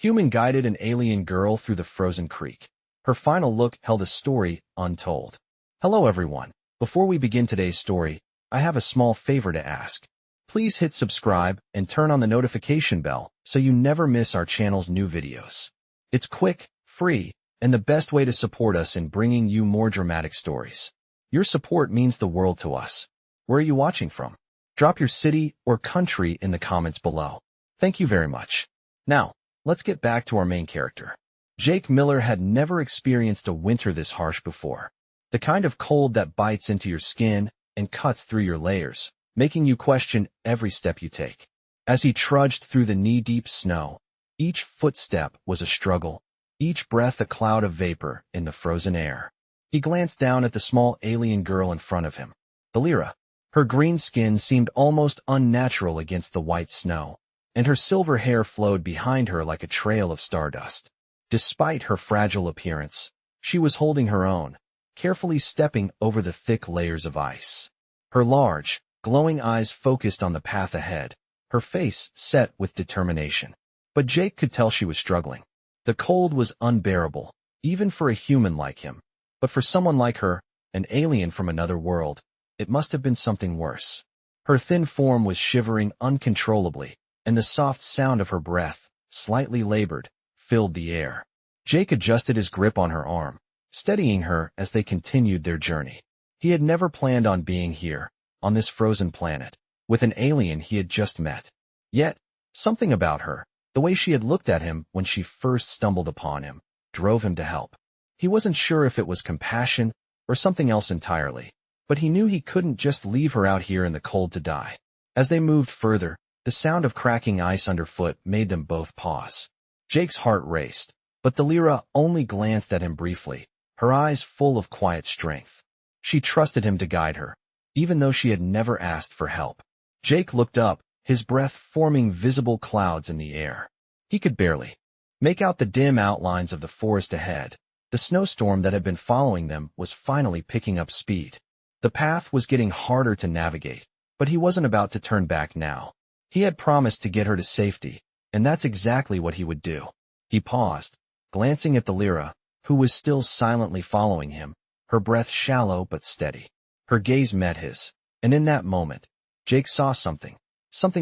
human guided an alien girl through the frozen creek. Her final look held a story untold. Hello everyone. Before we begin today's story, I have a small favor to ask. Please hit subscribe and turn on the notification bell so you never miss our channel's new videos. It's quick, free, and the best way to support us in bringing you more dramatic stories. Your support means the world to us. Where are you watching from? Drop your city or country in the comments below. Thank you very much. Now, let's get back to our main character. Jake Miller had never experienced a winter this harsh before. The kind of cold that bites into your skin and cuts through your layers, making you question every step you take. As he trudged through the knee-deep snow, each footstep was a struggle, each breath a cloud of vapor in the frozen air. He glanced down at the small alien girl in front of him, Thalira. Her green skin seemed almost unnatural against the white snow, and her silver hair flowed behind her like a trail of stardust. Despite her fragile appearance, she was holding her own, carefully stepping over the thick layers of ice. Her large, glowing eyes focused on the path ahead, her face set with determination. But Jake could tell she was struggling. The cold was unbearable, even for a human like him. But for someone like her, an alien from another world, it must have been something worse. Her thin form was shivering uncontrollably, and the soft sound of her breath, slightly labored, filled the air. Jake adjusted his grip on her arm, steadying her as they continued their journey. He had never planned on being here, on this frozen planet, with an alien he had just met. Yet, something about her, the way she had looked at him when she first stumbled upon him, drove him to help. He wasn't sure if it was compassion or something else entirely, but he knew he couldn't just leave her out here in the cold to die. As they moved further, the sound of cracking ice underfoot made them both pause. Jake's heart raced, but Thalira only glanced at him briefly, her eyes full of quiet strength. She trusted him to guide her, even though she had never asked for help. Jake looked up, his breath forming visible clouds in the air. He could barely make out the dim outlines of the forest ahead. The snowstorm that had been following them was finally picking up speed. The path was getting harder to navigate, but he wasn't about to turn back now. He had promised to get her to safety, and that's exactly what he would do. He paused, glancing at Thalira, who was still silently following him, her breath shallow but steady. Her gaze met his, and in that moment, Jake saw something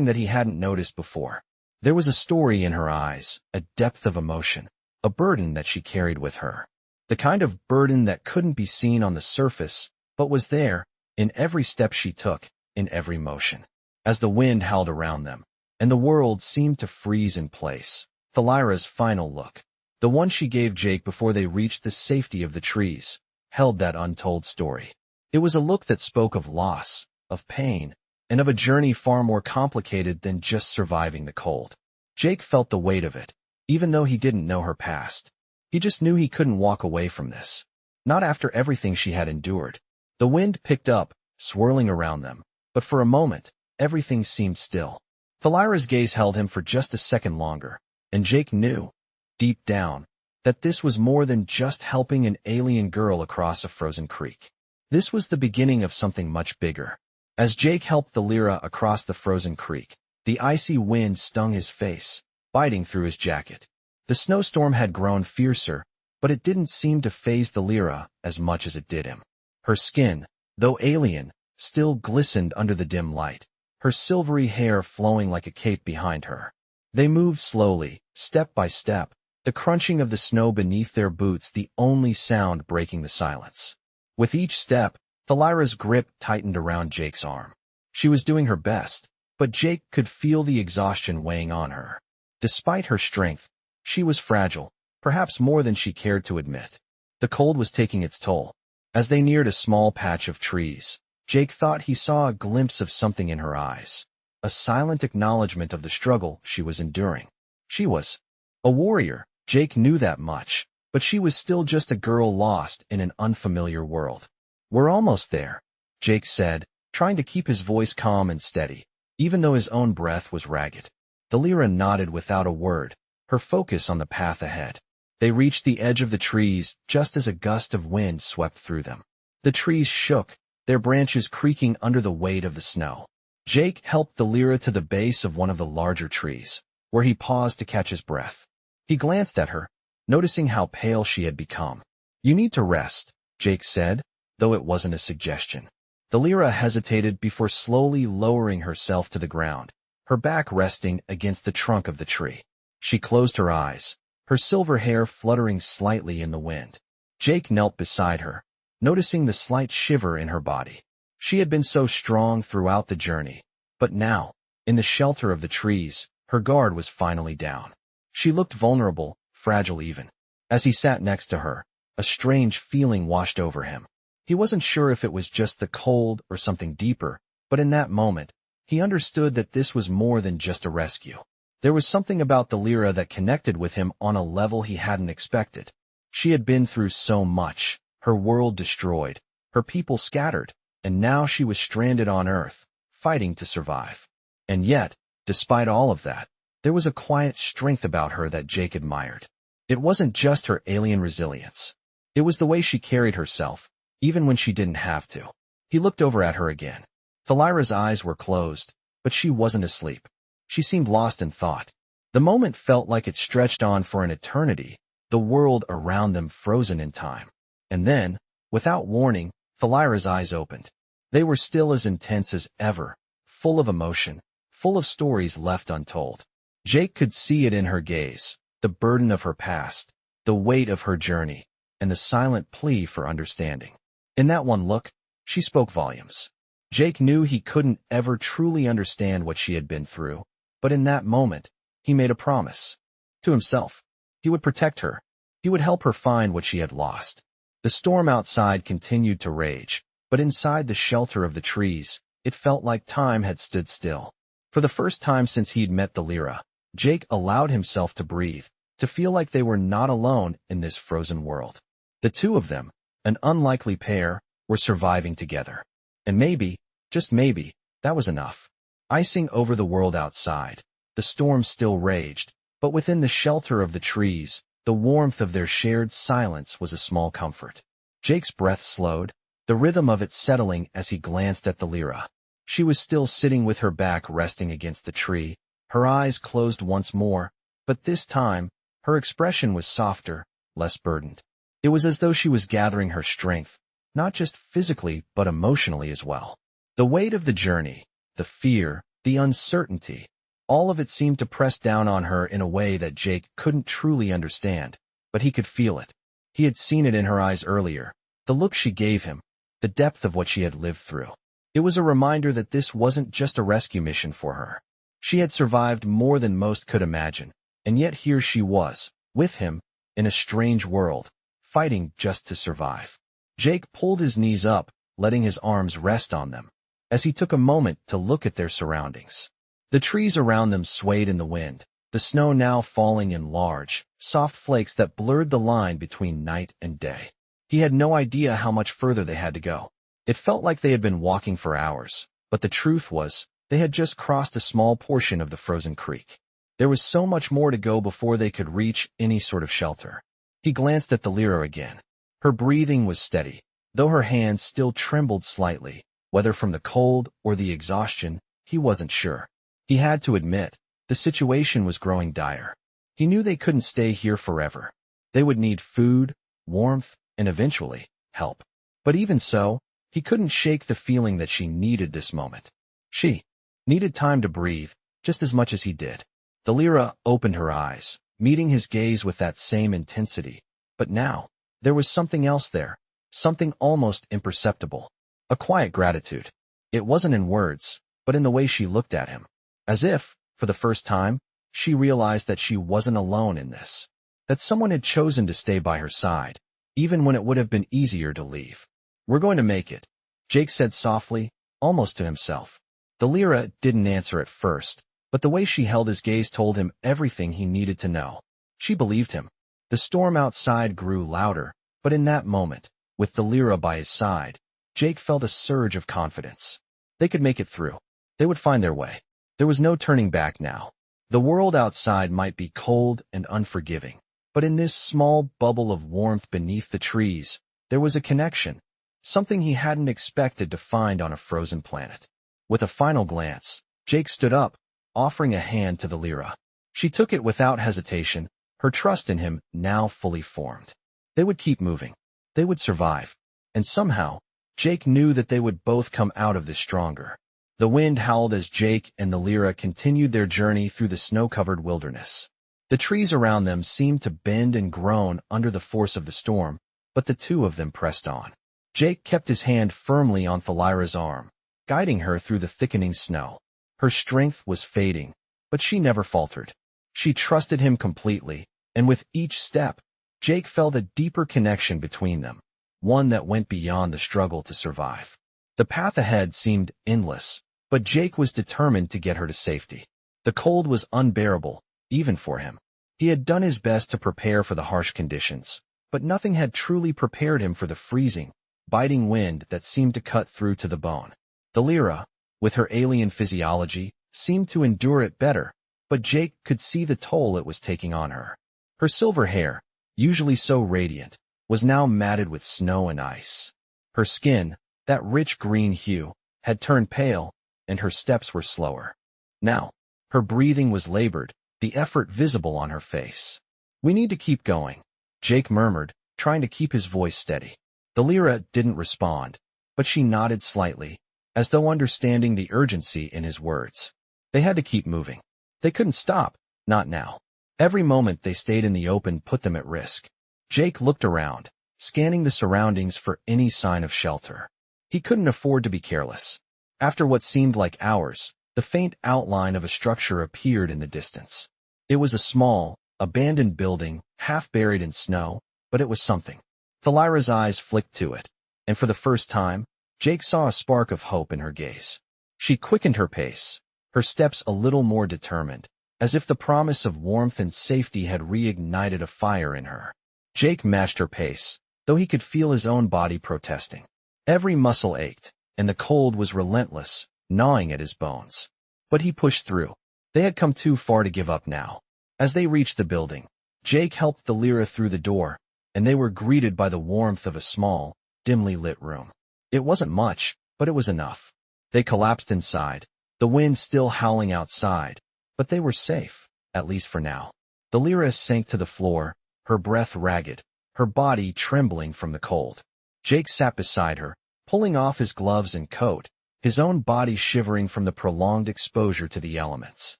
that he hadn't noticed before. There was a story in her eyes, a depth of emotion, a burden that she carried with her. The kind of burden that couldn't be seen on the surface, but was there, in every step she took, in every motion. As the wind howled around them, and the world seemed to freeze in place, Thalira's final look, the one she gave Jake before they reached the safety of the trees, held that untold story. It was a look that spoke of loss, of pain, and of a journey far more complicated than just surviving the cold. Jake felt the weight of it, even though he didn't know her past. He just knew he couldn't walk away from this. Not after everything she had endured. The wind picked up, swirling around them, but for a moment, everything seemed still. Thalira's gaze held him for just a second longer, and Jake knew, deep down, that this was more than just helping an alien girl across a frozen creek. This was the beginning of something much bigger. As Jake helped Thalira across the frozen creek, the icy wind stung his face, biting through his jacket. The snowstorm had grown fiercer, but it didn't seem to faze Thalira as much as it did him. Her skin, though alien, still glistened under the dim light, her silvery hair flowing like a cape behind her. They moved slowly, step by step, the crunching of the snow beneath their boots the only sound breaking the silence. With each step, Thalira's grip tightened around Jake's arm. She was doing her best, but Jake could feel the exhaustion weighing on her. Despite her strength, she was fragile, perhaps more than she cared to admit. The cold was taking its toll. As they neared a small patch of trees, Jake thought he saw a glimpse of something in her eyes, a silent acknowledgement of the struggle she was enduring. She was a warrior, Jake knew that much, but she was still just a girl lost in an unfamiliar world. "We're almost there," Jake said, trying to keep his voice calm and steady, even though his own breath was ragged. Thalira nodded without a word, her focus on the path ahead. They reached the edge of the trees just as a gust of wind swept through them. The trees shook, their branches creaking under the weight of the snow. Jake helped Thalira to the base of one of the larger trees, where he paused to catch his breath. He glanced at her, noticing how pale she had become. "You need to rest," Jake said, though it wasn't a suggestion. The Lyra hesitated before slowly lowering herself to the ground, her back resting against the trunk of the tree. She closed her eyes, her silver hair fluttering slightly in the wind. Jake knelt beside her, noticing the slight shiver in her body. She had been so strong throughout the journey, but now, in the shelter of the trees, her guard was finally down. She looked vulnerable, fragile even. As he sat next to her, a strange feeling washed over him. He wasn't sure if it was just the cold or something deeper, but in that moment, he understood that this was more than just a rescue. There was something about the Lyra that connected with him on a level he hadn't expected. She had been through so much, her world destroyed, her people scattered, and now she was stranded on Earth, fighting to survive. And yet, despite all of that, there was a quiet strength about her that Jake admired. It wasn't just her alien resilience. It was the way she carried herself, even when she didn't have to. He looked over at her again. Thalira's eyes were closed, but she wasn't asleep. She seemed lost in thought. The moment felt like it stretched on for an eternity, the world around them frozen in time. And then, without warning, Thalira's eyes opened. They were still as intense as ever, full of emotion, full of stories left untold. Jake could see it in her gaze, the burden of her past, the weight of her journey, and the silent plea for understanding. In that one look, she spoke volumes. Jake knew he couldn't ever truly understand what she had been through, but in that moment, he made a promise. To himself, he would protect her. He would help her find what she had lost. The storm outside continued to rage, but inside the shelter of the trees, it felt like time had stood still. For the first time since he'd met the Lyra, Jake allowed himself to breathe, to feel like they were not alone in this frozen world. The two of them, an unlikely pair, were surviving together. And maybe, just maybe, that was enough. Icing over the world outside, the storm still raged, but within the shelter of the trees, the warmth of their shared silence was a small comfort. Jake's breath slowed, the rhythm of it settling as he glanced at the Lyra. She was still sitting with her back resting against the tree, her eyes closed once more, but this time, her expression was softer, less burdened. It was as though she was gathering her strength, not just physically but emotionally as well. The weight of the journey, the fear, the uncertainty, all of it seemed to press down on her in a way that Jake couldn't truly understand, but he could feel it. He had seen it in her eyes earlier, the look she gave him, the depth of what she had lived through. It was a reminder that this wasn't just a rescue mission for her. She had survived more than most could imagine, and yet here she was, with him, in a strange world, fighting just to survive. Jake pulled his knees up, letting his arms rest on them, as he took a moment to look at their surroundings. The trees around them swayed in the wind, the snow now falling in large, soft flakes that blurred the line between night and day. He had no idea how much further they had to go. It felt like they had been walking for hours, but the truth was, they had just crossed a small portion of the frozen creek. There was so much more to go before they could reach any sort of shelter. He glanced at the Lyra again. Her breathing was steady, though her hands still trembled slightly, whether from the cold or the exhaustion, he wasn't sure. He had to admit, the situation was growing dire. He knew they couldn't stay here forever. They would need food, warmth, and eventually, help. But even so, he couldn't shake the feeling that she needed this moment. She needed time to breathe, just as much as he did. The Lyra opened her eyes, meeting his gaze with that same intensity. But now, there was something else there, something almost imperceptible. A quiet gratitude. It wasn't in words, but in the way she looked at him. As if, for the first time, she realized that she wasn't alone in this. That someone had chosen to stay by her side, even when it would have been easier to leave. "We're going to make it," Jake said softly, almost to himself. The Lyra didn't answer at first, but the way she held his gaze told him everything he needed to know. She believed him. The storm outside grew louder, but in that moment, with the Lyra by his side, Jake felt a surge of confidence. They could make it through. They would find their way. There was no turning back now. The world outside might be cold and unforgiving, but in this small bubble of warmth beneath the trees, there was a connection, something he hadn't expected to find on a frozen planet. With a final glance, Jake stood up, offering a hand to the Lyra. She took it without hesitation, her trust in him now fully formed. They would keep moving. They would survive. And somehow, Jake knew that they would both come out of this stronger. The wind howled as Jake and the Lyra continued their journey through the snow-covered wilderness. The trees around them seemed to bend and groan under the force of the storm, but the two of them pressed on. Jake kept his hand firmly on Thalira's arm, guiding her through the thickening snow. Her strength was fading, but she never faltered. She trusted him completely, and with each step, Jake felt a deeper connection between them, one that went beyond the struggle to survive. The path ahead seemed endless, but Jake was determined to get her to safety. The cold was unbearable, even for him. He had done his best to prepare for the harsh conditions, but nothing had truly prepared him for the freezing, biting wind that seemed to cut through to the bone. The Lyra, with her alien physiology, seemed to endure it better, but Jake could see the toll it was taking on her. Her silver hair, usually so radiant, was now matted with snow and ice. Her skin, that rich green hue, had turned pale, and her steps were slower. Now, her breathing was labored, the effort visible on her face. "We need to keep going," Jake murmured, trying to keep his voice steady. The Lyra didn't respond, but she nodded slightly, as though understanding the urgency in his words. They had to keep moving. They couldn't stop, not now. Every moment they stayed in the open put them at risk. Jake looked around, scanning the surroundings for any sign of shelter. He couldn't afford to be careless. After what seemed like hours, the faint outline of a structure appeared in the distance. It was a small, abandoned building, half buried in snow, but it was something. Thalira's eyes flicked to it, and for the first time, Jake saw a spark of hope in her gaze. She quickened her pace, her steps a little more determined, as if the promise of warmth and safety had reignited a fire in her. Jake matched her pace, though he could feel his own body protesting. Every muscle ached, and the cold was relentless, gnawing at his bones. But he pushed through. They had come too far to give up now. As they reached the building, Jake helped the Lyra through the door, and they were greeted by the warmth of a small, dimly lit room. It wasn't much, but it was enough. They collapsed inside, the wind still howling outside, but they were safe, at least for now. The Lyra sank to the floor, her breath ragged, her body trembling from the cold. Jake sat beside her, pulling off his gloves and coat, his own body shivering from the prolonged exposure to the elements.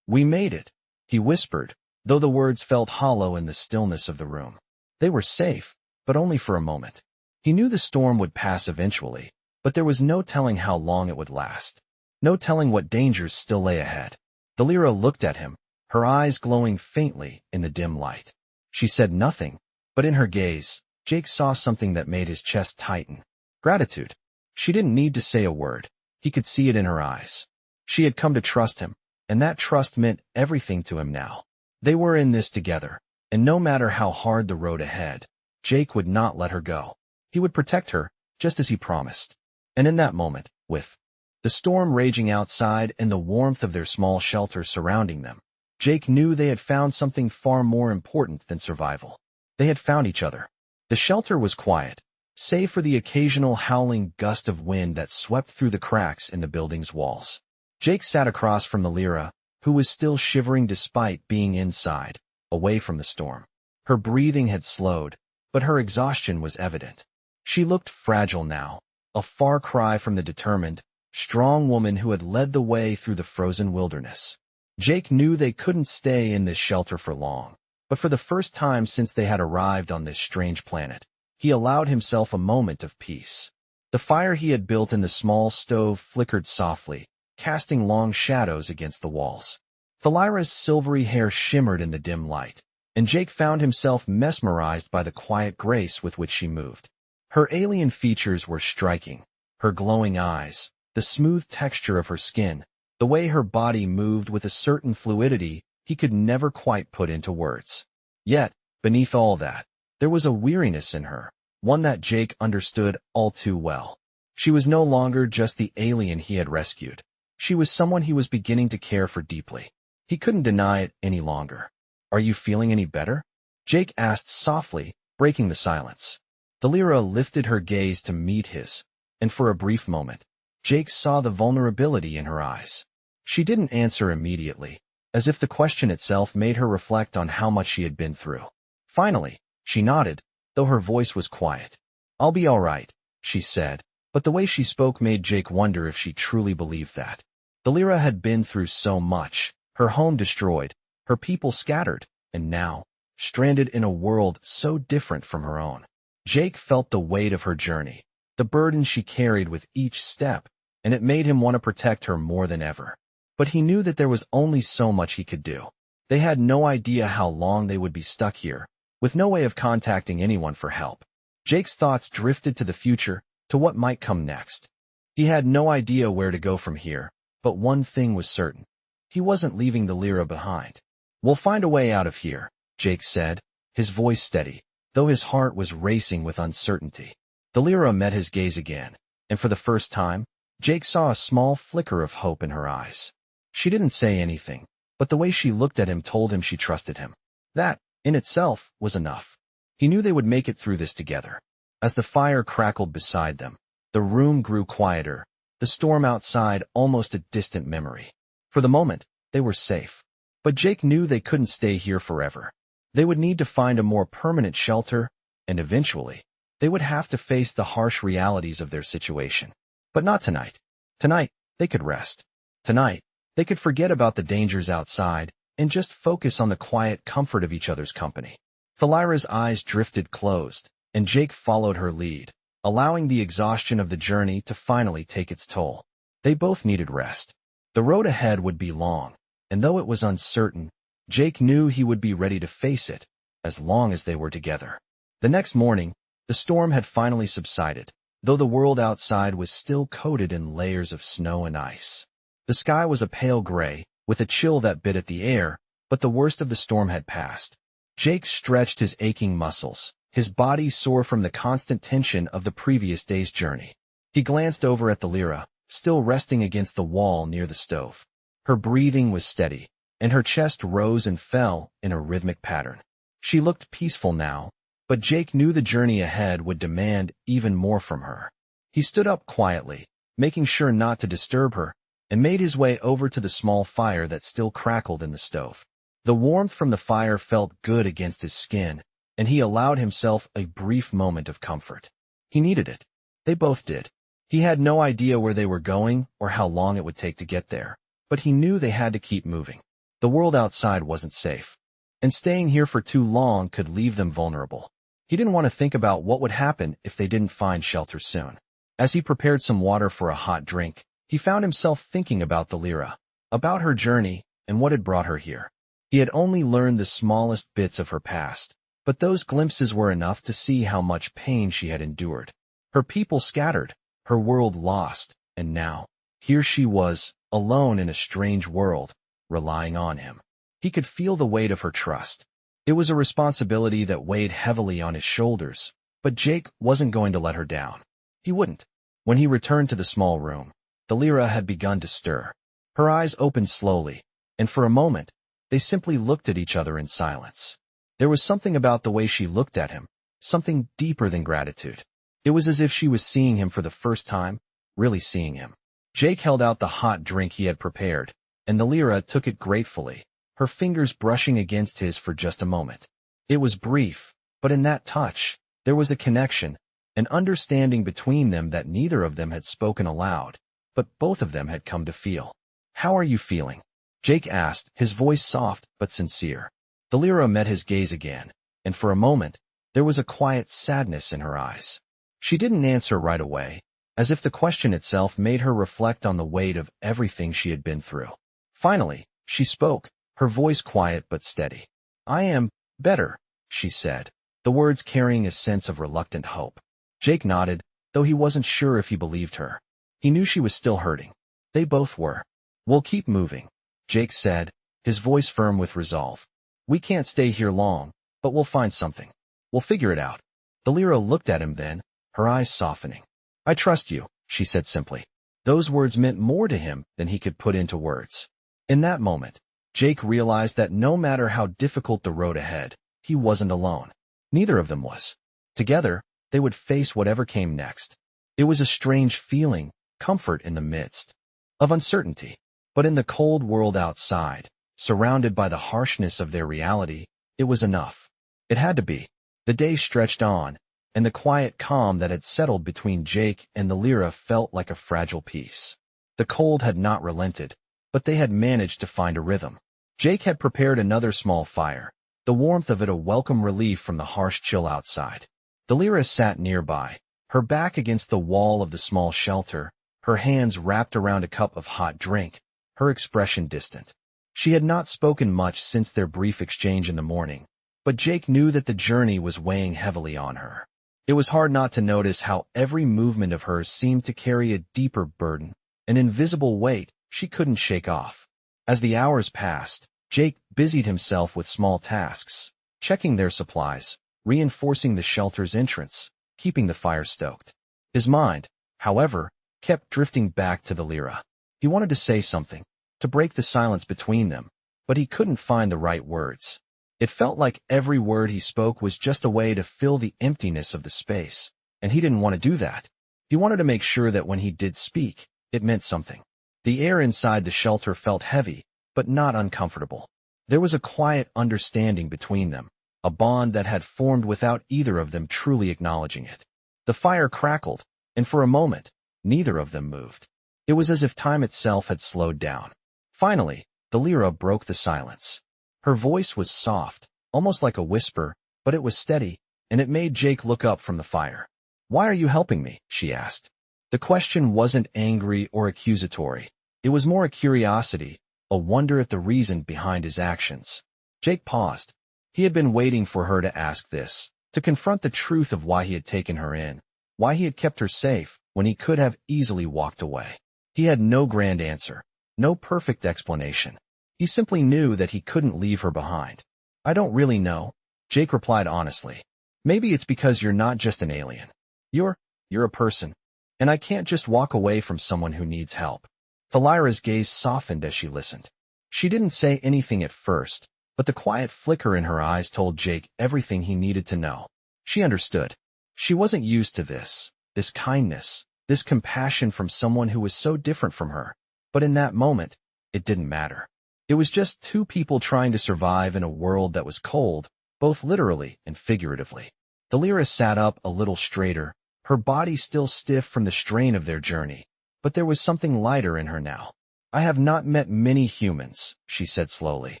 "We made it," he whispered, though the words felt hollow in the stillness of the room. They were safe, but only for a moment. He knew the storm would pass eventually, but there was no telling how long it would last. No telling what dangers still lay ahead. The Lyra looked at him, her eyes glowing faintly in the dim light. She said nothing, but in her gaze, Jake saw something that made his chest tighten. Gratitude. She didn't need to say a word. He could see it in her eyes. She had come to trust him, and that trust meant everything to him now. They were in this together, and no matter how hard the road ahead, Jake would not let her go. He would protect her, just as he promised. And in that moment, with the storm raging outside and the warmth of their small shelter surrounding them, Jake knew they had found something far more important than survival. They had found each other. The shelter was quiet, save for the occasional howling gust of wind that swept through the cracks in the building's walls. Jake sat across from the Lyra, who was still shivering despite being inside, away from the storm. Her breathing had slowed, but her exhaustion was evident. She looked fragile now, a far cry from the determined, strong woman who had led the way through the frozen wilderness. Jake knew they couldn't stay in this shelter for long, but for the first time since they had arrived on this strange planet, he allowed himself a moment of peace. The fire he had built in the small stove flickered softly, casting long shadows against the walls. Thalira's silvery hair shimmered in the dim light, and Jake found himself mesmerized by the quiet grace with which she moved. Her alien features were striking, her glowing eyes, the smooth texture of her skin, the way her body moved with a certain fluidity he could never quite put into words. Yet, beneath all that, there was a weariness in her, one that Jake understood all too well. She was no longer just the alien he had rescued. She was someone he was beginning to care for deeply. He couldn't deny it any longer. "Are you feeling any better?" Jake asked softly, breaking the silence. The Lyra lifted her gaze to meet his, and for a brief moment, Jake saw the vulnerability in her eyes. She didn't answer immediately, as if the question itself made her reflect on how much she had been through. Finally, she nodded, though her voice was quiet. "I'll be all right," she said, but the way she spoke made Jake wonder if she truly believed that. The Lyra had been through so much, her home destroyed, her people scattered, and now, stranded in a world so different from her own. Jake felt the weight of her journey, the burden she carried with each step, and it made him want to protect her more than ever. But he knew that there was only so much he could do. They had no idea how long they would be stuck here, with no way of contacting anyone for help. Jake's thoughts drifted to the future, to what might come next. He had no idea where to go from here, but one thing was certain. He wasn't leaving the Lyra behind. "We'll find a way out of here," Jake said, his voice steady, though his heart was racing with uncertainty. The Lyra met his gaze again, and for the first time, Jake saw a small flicker of hope in her eyes. She didn't say anything, but the way she looked at him told him she trusted him. That, in itself, was enough. He knew they would make it through this together. As the fire crackled beside them, the room grew quieter, the storm outside almost a distant memory. For the moment, they were safe. But Jake knew they couldn't stay here forever. They would need to find a more permanent shelter, and eventually, they would have to face the harsh realities of their situation. But not tonight. Tonight, they could rest. Tonight, they could forget about the dangers outside and just focus on the quiet comfort of each other's company. Lyra's eyes drifted closed, and Jake followed her lead, allowing the exhaustion of the journey to finally take its toll. They both needed rest. The road ahead would be long, and though it was uncertain, Jake knew he would be ready to face it, as long as they were together. The next morning, the storm had finally subsided, though the world outside was still coated in layers of snow and ice. The sky was a pale gray, with a chill that bit at the air, but the worst of the storm had passed. Jake stretched his aching muscles, his body sore from the constant tension of the previous day's journey. He glanced over at the Lyra, still resting against the wall near the stove. Her breathing was steady, and her chest rose and fell in a rhythmic pattern. She looked peaceful now, but Jake knew the journey ahead would demand even more from her. He stood up quietly, making sure not to disturb her, and made his way over to the small fire that still crackled in the stove. The warmth from the fire felt good against his skin, and he allowed himself a brief moment of comfort. He needed it. They both did. He had no idea where they were going or how long it would take to get there, but he knew they had to keep moving. The world outside wasn't safe, and staying here for too long could leave them vulnerable. He didn't want to think about what would happen if they didn't find shelter soon. As he prepared some water for a hot drink, he found himself thinking about the Lyra, about her journey, and what had brought her here. He had only learned the smallest bits of her past, but those glimpses were enough to see how much pain she had endured. Her people scattered, her world lost, and now, here she was, alone in a strange world, relying on him. He could feel the weight of her trust. It was a responsibility that weighed heavily on his shoulders, but Jake wasn't going to let her down. He wouldn't. When he returned to the small room, the Lyra had begun to stir. Her eyes opened slowly, and for a moment, they simply looked at each other in silence. There was something about the way she looked at him, something deeper than gratitude. It was as if she was seeing him for the first time, really seeing him. Jake held out the hot drink he had prepared, and the Lyra took it gratefully, her fingers brushing against his for just a moment. It was brief, but in that touch, there was a connection, an understanding between them that neither of them had spoken aloud, but both of them had come to feel. "How are you feeling?" Jake asked, his voice soft but sincere. The Lyra met his gaze again, and for a moment, there was a quiet sadness in her eyes. She didn't answer right away, as if the question itself made her reflect on the weight of everything she had been through. Finally, she spoke, her voice quiet but steady. "I am better," she said, the words carrying a sense of reluctant hope. Jake nodded, though he wasn't sure if he believed her. He knew she was still hurting. They both were. "We'll keep moving," Jake said, his voice firm with resolve. "We can't stay here long, but we'll find something. We'll figure it out." The Lyra looked at him then, her eyes softening. "I trust you," she said simply. Those words meant more to him than he could put into words. In that moment, Jake realized that no matter how difficult the road ahead, he wasn't alone. Neither of them was. Together, they would face whatever came next. It was a strange feeling, comfort in the midst of uncertainty. But in the cold world outside, surrounded by the harshness of their reality, it was enough. It had to be. The day stretched on, and the quiet calm that had settled between Jake and the Lyra felt like a fragile peace. The cold had not relented, but they had managed to find a rhythm. Jake had prepared another small fire, the warmth of it a welcome relief from the harsh chill outside. The Lyra sat nearby, her back against the wall of the small shelter, her hands wrapped around a cup of hot drink, her expression distant. She had not spoken much since their brief exchange in the morning, but Jake knew that the journey was weighing heavily on her. It was hard not to notice how every movement of hers seemed to carry a deeper burden, an invisible weight she couldn't shake off. As the hours passed, Jake busied himself with small tasks, checking their supplies, reinforcing the shelter's entrance, keeping the fire stoked. His mind, however, kept drifting back to the Lyra. He wanted to say something, to break the silence between them, but he couldn't find the right words. It felt like every word he spoke was just a way to fill the emptiness of the space, and he didn't want to do that. He wanted to make sure that when he did speak, it meant something. The air inside the shelter felt heavy, but not uncomfortable. There was a quiet understanding between them, a bond that had formed without either of them truly acknowledging it. The fire crackled, and for a moment, neither of them moved. It was as if time itself had slowed down. Finally, the Lyra broke the silence. Her voice was soft, almost like a whisper, but it was steady, and it made Jake look up from the fire. "Why are you helping me?" she asked. The question wasn't angry or accusatory. It was more a curiosity, a wonder at the reason behind his actions. Jake paused. He had been waiting for her to ask this, to confront the truth of why he had taken her in, why he had kept her safe when he could have easily walked away. He had no grand answer, no perfect explanation. He simply knew that he couldn't leave her behind. "I don't really know," Jake replied honestly. "Maybe it's because you're not just an alien. You're a person. And I can't just walk away from someone who needs help." The Lyra's gaze softened as she listened. She didn't say anything at first, but the quiet flicker in her eyes told Jake everything he needed to know. She understood. She wasn't used to this kindness, this compassion from someone who was so different from her. But in that moment, it didn't matter. It was just two people trying to survive in a world that was cold, both literally and figuratively. The Lyra sat up a little straighter, her body still stiff from the strain of their journey, but there was something lighter in her now. "I have not met many humans," she said slowly,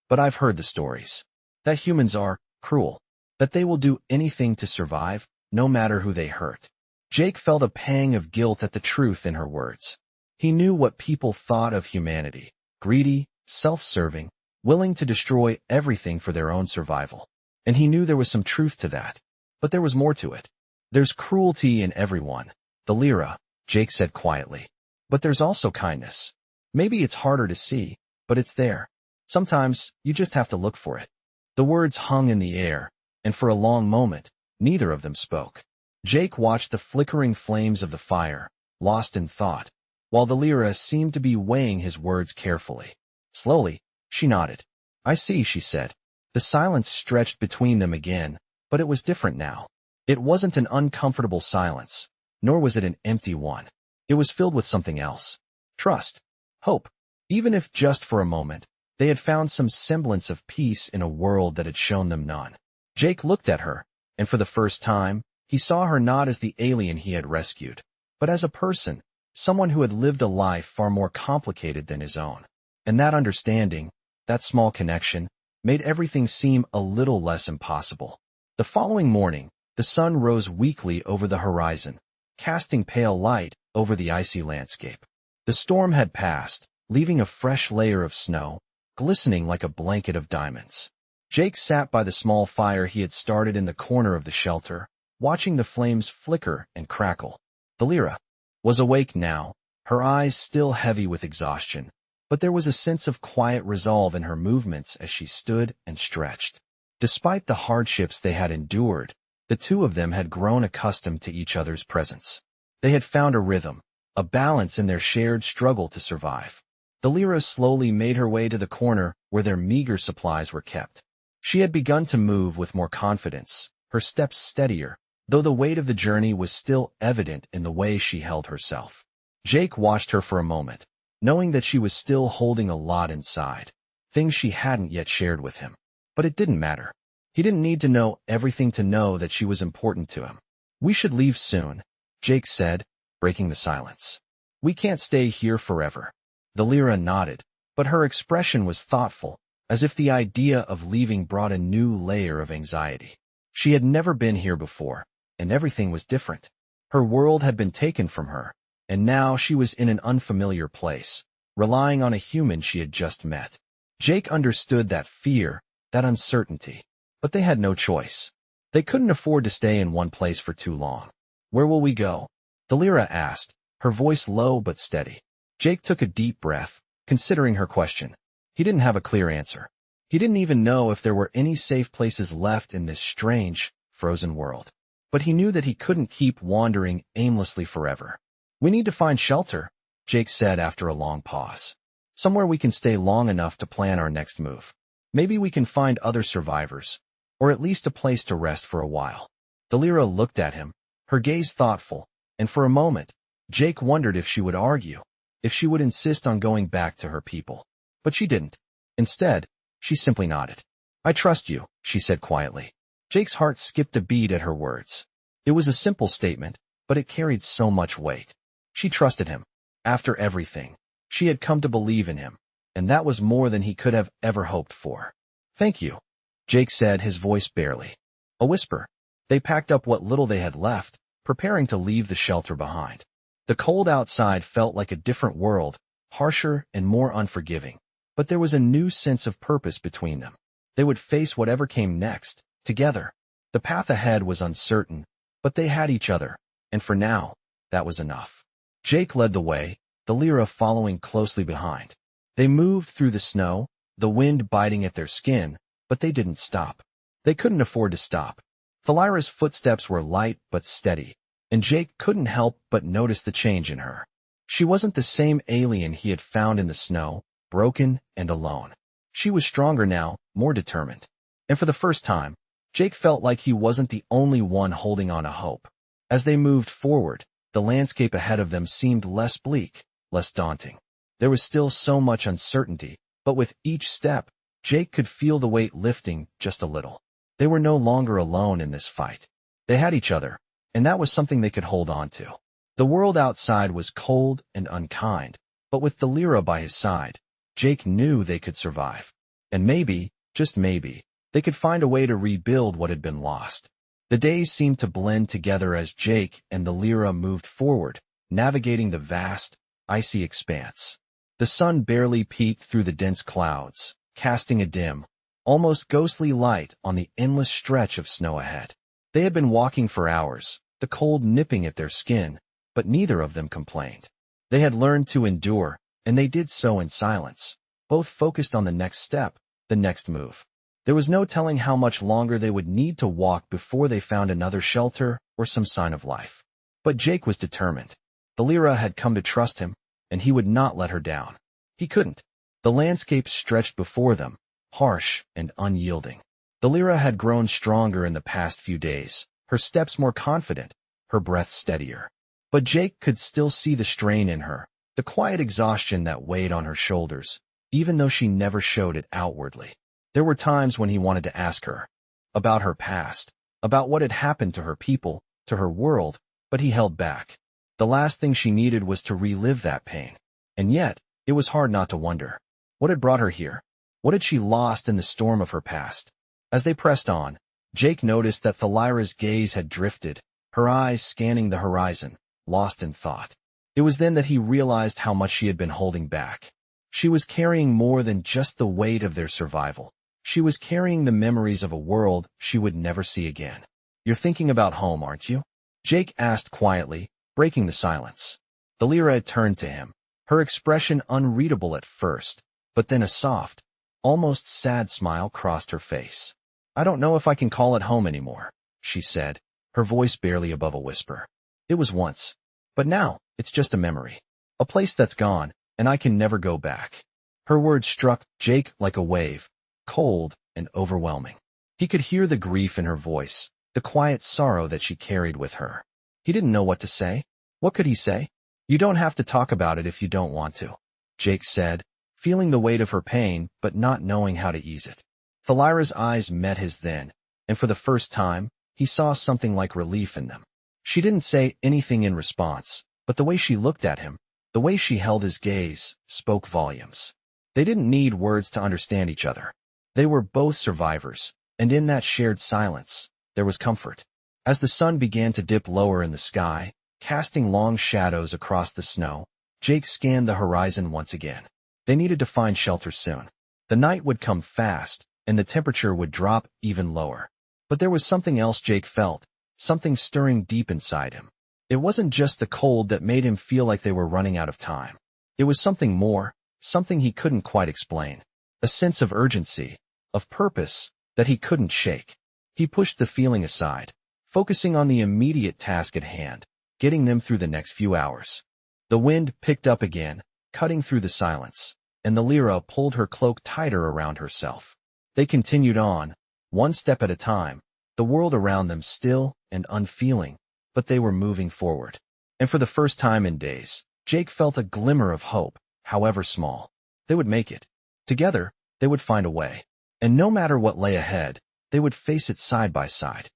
"but I've heard the stories. That humans are cruel, that they will do anything to survive, no matter who they hurt." Jake felt a pang of guilt at the truth in her words. He knew what people thought of humanity: greedy, self-serving, willing to destroy everything for their own survival. And he knew there was some truth to that. But there was more to it. "There's cruelty in everyone, the Lyra," Jake said quietly. "But there's also kindness. Maybe it's harder to see, but it's there. Sometimes you just have to look for it." The words hung in the air, and for a long moment, neither of them spoke. Jake watched the flickering flames of the fire, lost in thought, while the Lyra seemed to be weighing his words carefully. Slowly, she nodded. "I see," she said. The silence stretched between them again, but it was different now. It wasn't an uncomfortable silence, nor was it an empty one. It was filled with something else. Trust. Hope. Even if just for a moment, they had found some semblance of peace in a world that had shown them none. Jake looked at her, and for the first time, he saw her not as the alien he had rescued, but as a person, someone who had lived a life far more complicated than his own. And that understanding, that small connection, made everything seem a little less impossible. The following morning, the sun rose weakly over the horizon, casting pale light over the icy landscape. The storm had passed, leaving a fresh layer of snow, glistening like a blanket of diamonds. Jake sat by the small fire he had started in the corner of the shelter, watching the flames flicker and crackle. The Lyra was awake now, her eyes still heavy with exhaustion, but there was a sense of quiet resolve in her movements as she stood and stretched. Despite the hardships they had endured, the two of them had grown accustomed to each other's presence. They had found a rhythm, a balance in their shared struggle to survive. The Lyra slowly made her way to the corner where their meager supplies were kept. She had begun to move with more confidence, her steps steadier, though the weight of the journey was still evident in the way she held herself. Jake watched her for a moment, knowing that she was still holding a lot inside. things she hadn't yet shared with him. But it didn't matter. He didn't need to know everything to know that she was important to him. "We should leave soon," Jake said, breaking the silence. "We can't stay here forever." The Lyra nodded, but her expression was thoughtful, as if the idea of leaving brought a new layer of anxiety. She had never been here before, and everything was different. Her world had been taken from her, and now she was in an unfamiliar place, relying on a human she had just met. Jake understood that fear, that uncertainty, but they had no choice. They couldn't afford to stay in one place for too long. "Where will we go?" the Lyra asked, her voice low but steady. Jake took a deep breath, considering her question. He didn't have a clear answer. He didn't even know if there were any safe places left in this strange, frozen world. But he knew that he couldn't keep wandering aimlessly forever. "We need to find shelter," Jake said after a long pause. "Somewhere we can stay long enough to plan our next move. Maybe we can find other survivors, or at least a place to rest for a while." The Lyra looked at him, her gaze thoughtful, and for a moment, Jake wondered if she would argue, if she would insist on going back to her people. But she didn't. Instead, she simply nodded. "I trust you," she said quietly. Jake's heart skipped a beat at her words. It was a simple statement, but it carried so much weight. She trusted him. After everything, she had come to believe in him, and that was more than he could have ever hoped for. "Thank you," Jake said, his voice barely a whisper. They packed up what little they had left, preparing to leave the shelter behind. The cold outside felt like a different world, harsher and more unforgiving, but there was a new sense of purpose between them. They would face whatever came next, together. The path ahead was uncertain, but they had each other, and for now, that was enough. Jake led the way, the Lyra following closely behind. They moved through the snow, the wind biting at their skin, but they didn't stop. They couldn't afford to stop. The Lyra's footsteps were light but steady, and Jake couldn't help but notice the change in her. She wasn't the same alien he had found in the snow, broken and alone. She was stronger now, more determined. And for the first time, Jake felt like he wasn't the only one holding on to hope. As they moved forward, the landscape ahead of them seemed less bleak, less daunting. There was still so much uncertainty, but with each step, Jake could feel the weight lifting just a little. They were no longer alone in this fight. They had each other, and that was something they could hold on to. The world outside was cold and unkind, but with the Lyra by his side, Jake knew they could survive. And maybe, just maybe, they could find a way to rebuild what had been lost. The days seemed to blend together as Jake and the Lyra moved forward, navigating the vast, icy expanse. The sun barely peeked through the dense clouds, casting a dim, almost ghostly light on the endless stretch of snow ahead. They had been walking for hours, the cold nipping at their skin, but neither of them complained. They had learned to endure, and they did so in silence, both focused on the next step, the next move. There was no telling how much longer they would need to walk before they found another shelter or some sign of life. But Jake was determined. The Lyra had come to trust him, and he would not let her down. He couldn't. The landscape stretched before them, harsh and unyielding. The Lyra had grown stronger in the past few days, her steps more confident, her breath steadier. But Jake could still see the strain in her, the quiet exhaustion that weighed on her shoulders, even though she never showed it outwardly. There were times when he wanted to ask her about her past, about what had happened to her people, to her world, but he held back. The last thing she needed was to relive that pain. And yet, it was hard not to wonder. What had brought her here? What had she lost in the storm of her past? As they pressed on, Jake noticed that Thalira's gaze had drifted, her eyes scanning the horizon, lost in thought. It was then that he realized how much she had been holding back. She was carrying more than just the weight of their survival. She was carrying the memories of a world she would never see again. "You're thinking about home, aren't you?" Jake asked quietly, breaking the silence. The Lyra had turned to him, her expression unreadable at first, but then a soft, almost sad smile crossed her face. "I don't know if I can call it home anymore," she said, her voice barely above a whisper. "It was once, but now it's just a memory, a place that's gone, and I can never go back." Her words struck Jake like a wave, cold and overwhelming. He could hear the grief in her voice, the quiet sorrow that she carried with her. He didn't know what to say. What could he say? "You don't have to talk about it if you don't want to," Jake said, feeling the weight of her pain but not knowing how to ease it. Thalira's eyes met his then, and for the first time, he saw something like relief in them. She didn't say anything in response, but the way she looked at him, the way she held his gaze, spoke volumes. They didn't need words to understand each other. They were both survivors, and in that shared silence, there was comfort. As the sun began to dip lower in the sky, casting long shadows across the snow, Jake scanned the horizon once again. They needed to find shelter soon. The night would come fast, and the temperature would drop even lower. But there was something else Jake felt, something stirring deep inside him. It wasn't just the cold that made him feel like they were running out of time. It was something more, something he couldn't quite explain. A sense of urgency, of purpose, that he couldn't shake. He pushed the feeling aside, focusing on the immediate task at hand, getting them through the next few hours. The wind picked up again, cutting through the silence, and the Lyra pulled her cloak tighter around herself. They continued on, one step at a time, the world around them still and unfeeling, but they were moving forward. And for the first time in days, Jake felt a glimmer of hope, however small. They would make it. Together, they would find a way. And no matter what lay ahead, they would face it side by side.